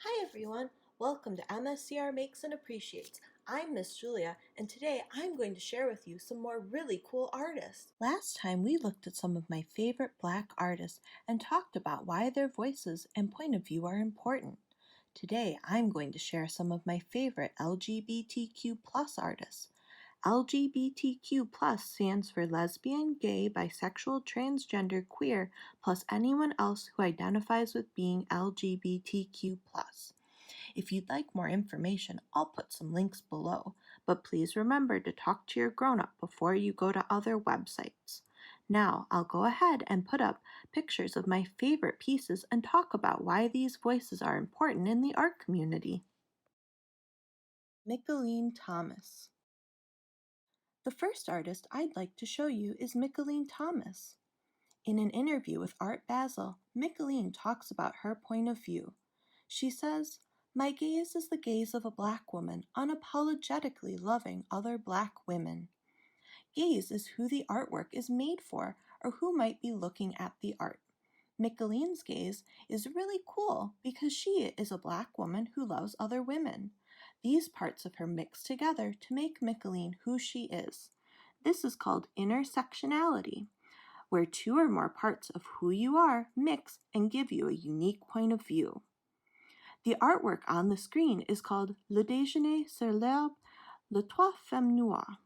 Hi everyone, welcome to MSCR Makes and Appreciates. I'm Miss Julia, and today I'm going to share with you some more really cool artists. Last time we looked at some of my favorite Black artists and talked about why their voices and point of view are important. Today I'm going to share some of my favorite LGBTQ plus artists. LGBTQ plus stands for lesbian, gay, bisexual, transgender, queer, plus anyone else who identifies with being LGBTQ plus. If you'd like more information, I'll put some links below, but please remember to talk to your grown-up before you go to other websites. Now, I'll go ahead and put up pictures of my favorite pieces and talk about why these voices are important in the art community. Micaela Thomas. The first artist I'd like to show you is Micaela Thomas. In an interview with Art Basel, Micaela talks about her point of view. She says, "My gaze is the gaze of a Black woman unapologetically loving other Black women." Gaze is who the artwork is made for or who might be looking at the art. Micaela's gaze is really cool because she is a Black woman who loves other women. These parts of her mix together to make Micaela who she is. This is called intersectionality, where two or more parts of who you are mix and give you a unique point of view. The artwork on the screen is called Le Déjeuner sur l'herbe, les trois femmes noires.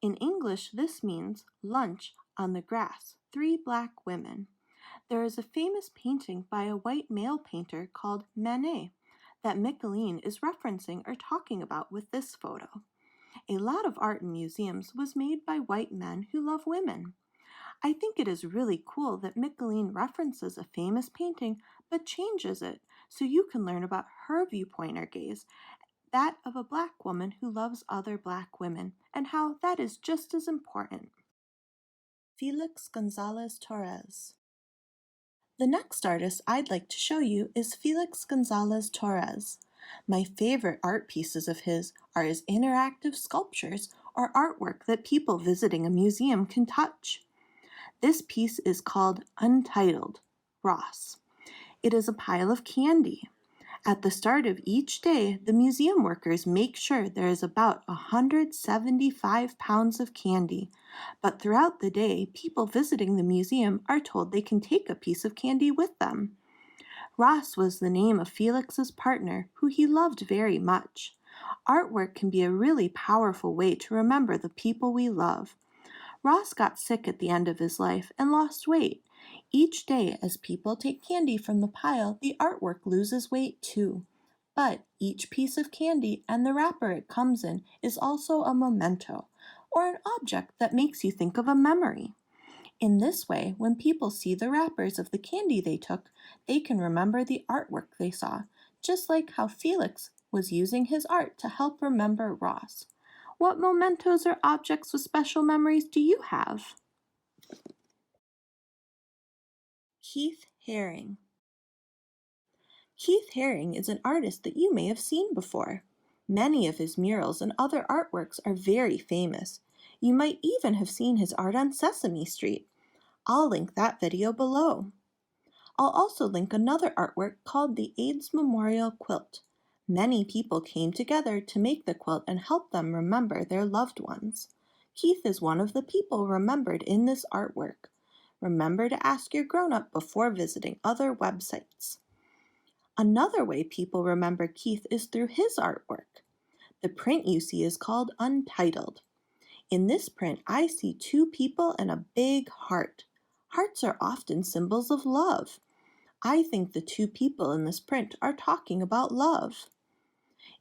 In English, this means lunch on the grass, three Black women. There is a famous painting by a white male painter called Manet that Micaela is referencing or talking about with this photo. A lot of art in museums was made by white men who love women. I think it is really cool that Micaela references a famous painting but changes it so you can learn about her viewpoint or gaze, that of a Black woman who loves other Black women, and how that is just as important. Felix Gonzalez Torres. The next artist I'd like to show you is Felix Gonzalez Torres. My favorite art pieces of his are his interactive sculptures or artwork that people visiting a museum can touch. This piece is called Untitled, Ross. It is a pile of candy. At the start of each day, the museum workers make sure there is about 175 pounds of candy. But throughout the day, people visiting the museum are told they can take a piece of candy with them. Ross was the name of Felix's partner, who he loved very much. Artwork can be a really powerful way to remember the people we love. Ross got sick at the end of his life and lost weight. Each day, as people take candy from the pile, the artwork loses weight too. But each piece of candy and the wrapper it comes in is also a memento, or an object that makes you think of a memory. In this way, when people see the wrappers of the candy they took, they can remember the artwork they saw, just like how Felix was using his art to help remember Ross. What mementos or objects with special memories do you have? Heath Herring. Heath Herring is an artist that you may have seen before. Many of his murals and other artworks are very famous. You might even have seen his art on Sesame Street. I'll link that video below. I'll also link another artwork called the AIDS Memorial Quilt. Many people came together to make the quilt and help them remember their loved ones. Heath is one of the people remembered in this artwork. Remember to ask your grown-up before visiting other websites. Another way people remember Keith is through his artwork. The print you see is called Untitled. In this print, I see two people and a big heart. Hearts are often symbols of love. I think the two people in this print are talking about love.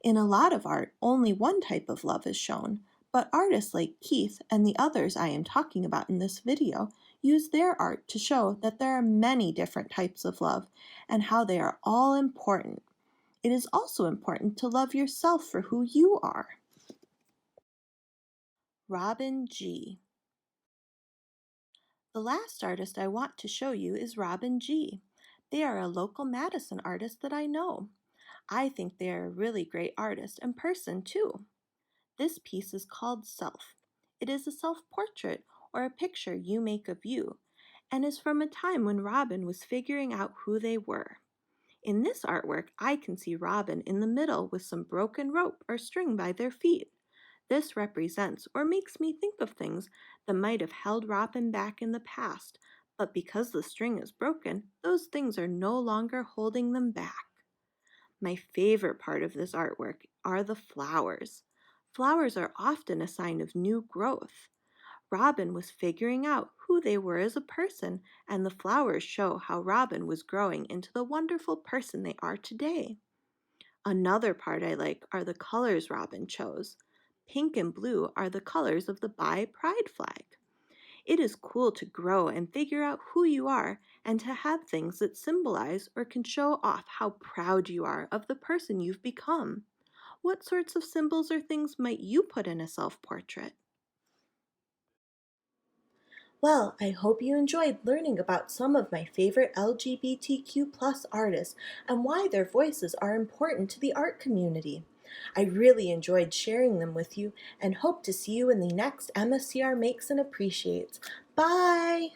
In a lot of art, only one type of love is shown, but artists like Keith and the others I am talking about in this video use their art to show that there are many different types of love and how they are all important. It is also important to love yourself for who you are. Robin G. The last artist I want to show you is Robin G. They are a local Madison artist that I know. I think they are a really great artist and person too. This piece is called Self. It is a self-portrait or a picture you make of you, and is from a time when Robin was figuring out who they were. In this artwork, I can see Robin in the middle with some broken rope or string by their feet. This represents or makes me think of things that might have held Robin back in the past, but because the string is broken, those things are no longer holding them back. My favorite part of this artwork are the flowers. Flowers are often a sign of new growth. Robin was figuring out who they were as a person, and the flowers show how Robin was growing into the wonderful person they are today. Another part I like are the colors Robin chose. Pink and blue are the colors of the Bi Pride flag. It is cool to grow and figure out who you are and to have things that symbolize or can show off how proud you are of the person you've become. What sorts of symbols or things might you put in a self-portrait? Well, I hope you enjoyed learning about some of my favorite LGBTQ plus artists and why their voices are important to the art community. I really enjoyed sharing them with you and hope to see you in the next MSCR Makes and Appreciates. Bye!